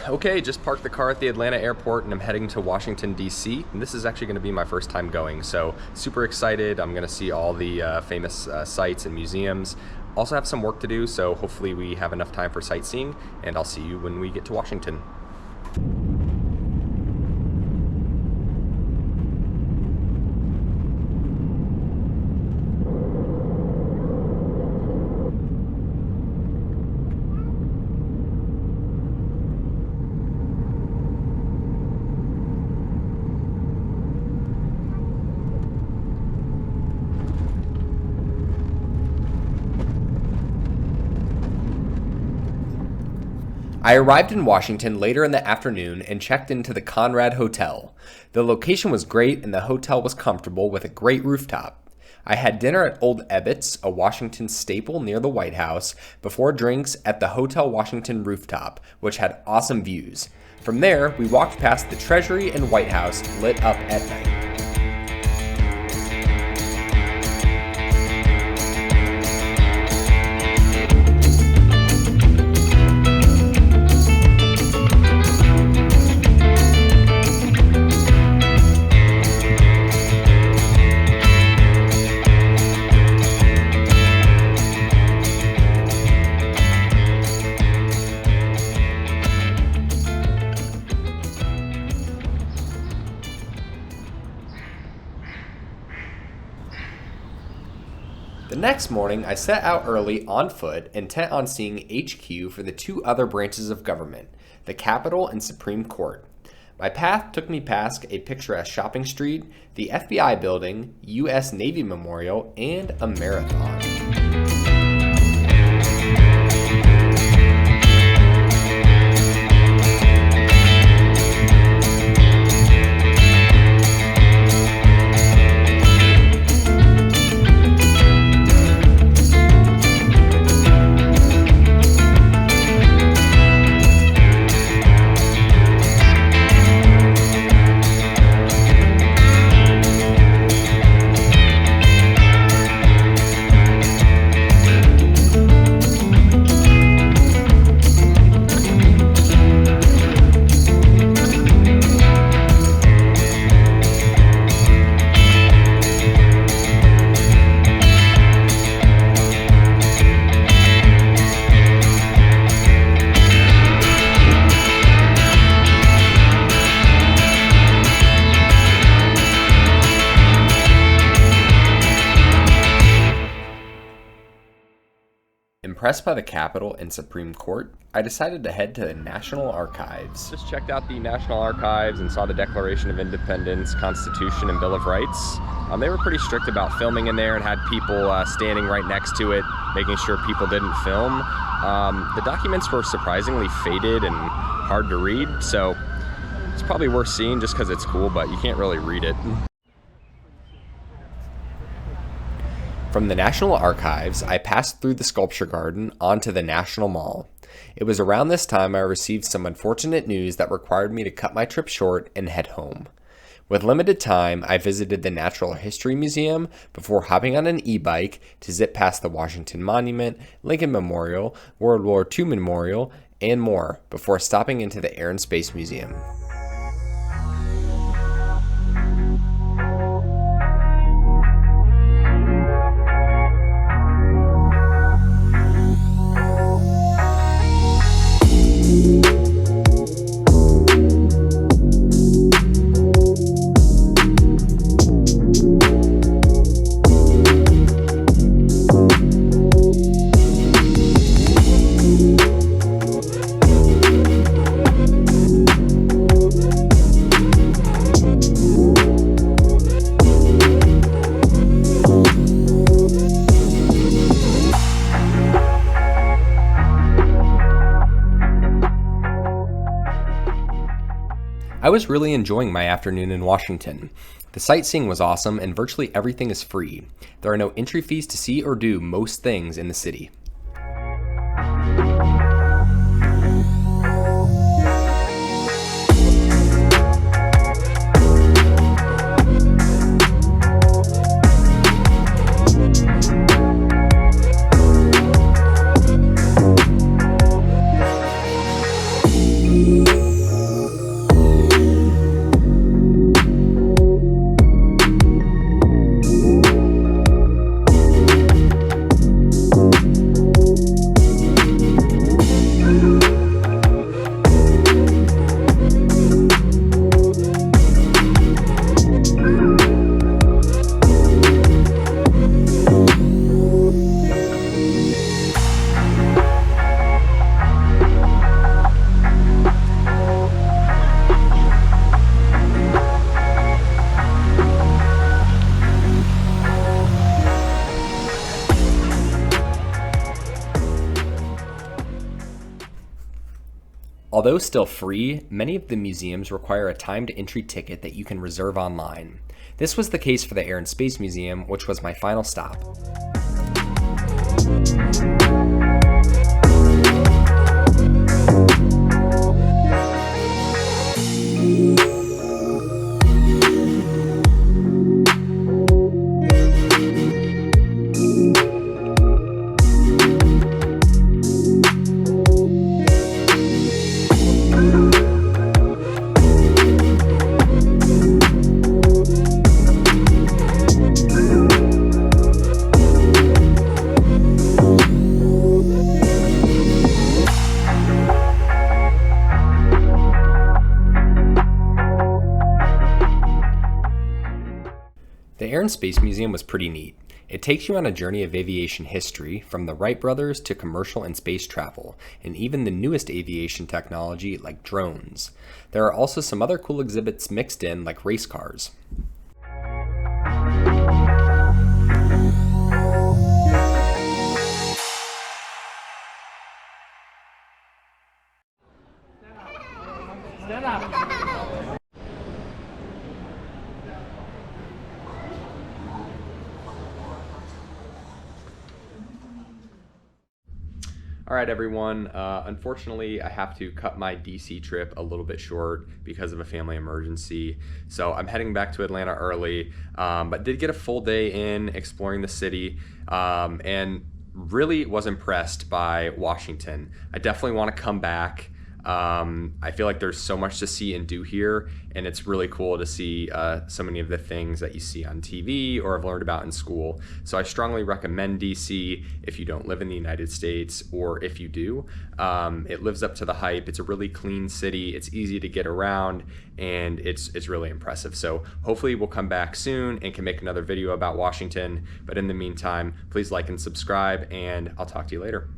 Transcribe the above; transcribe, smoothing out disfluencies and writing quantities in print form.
Okay, just parked the car at the Atlanta airport and I'm heading to Washington, D.C. And this is actually going to be my first time going, so super excited. I'm going to see all the famous sites and museums. Also have some work to do, so hopefully we have enough time for sightseeing, and I'll see you when we get to Washington. I arrived in Washington later in the afternoon and checked into the Conrad Hotel. The location was great and the hotel was comfortable with a great rooftop. I had dinner at Old Ebbitt's, a Washington staple near the White House, before drinks at the Hotel Washington rooftop, which had awesome views. From there, we walked past the Treasury and White House lit up at night. The next morning, I set out early on foot, intent on seeing HQ for the two other branches of government, the Capitol and Supreme Court. My path took me past a picturesque shopping street, the FBI building, U.S. Navy Memorial, and a marathon. Impressed by the Capitol and Supreme Court, I decided to head to the National Archives. Just checked out the National Archives and saw the Declaration of Independence, Constitution, and Bill of Rights. They were pretty strict about filming in there and had people standing right next to it, making sure people didn't film. The documents were surprisingly faded and hard to read, so it's probably worth seeing just because it's cool, but you can't really read it. From the National Archives, I passed through the Sculpture Garden onto the National Mall. It was around this time I received some unfortunate news that required me to cut my trip short and head home. With limited time, I visited the Natural History Museum before hopping on an e-bike to zip past the Washington Monument, Lincoln Memorial, World War II Memorial, and more before stopping into the Air and Space Museum. I was really enjoying my afternoon in Washington. The sightseeing was awesome and virtually everything is free. There are no entry fees to see or do most things in the city. Although still free, many of the museums require a timed entry ticket that you can reserve online. This was the case for the Air and Space Museum, which was my final stop. The Air and Space Museum was pretty neat. It takes you on a journey of aviation history, from the Wright brothers to commercial and space travel, and even the newest aviation technology like drones. There are also some other cool exhibits mixed in, like race cars. All right, everyone. Unfortunately, I have to cut my DC trip a little bit short because of a family emergency. So I'm heading back to Atlanta early, but did get a full day in exploring the city, and really was impressed by Washington. I definitely want to come back. I feel like there's so much to see and do here, and it's really cool to see so many of the things that you see on TV or have learned about in school. So I strongly recommend DC if you don't live in the United States, or if you do. It lives up to the hype. It's a really clean city. It's easy to get around, and it's really impressive. So hopefully we'll come back soon and can make another video about Washington. But in the meantime, please like and subscribe, and I'll talk to you later.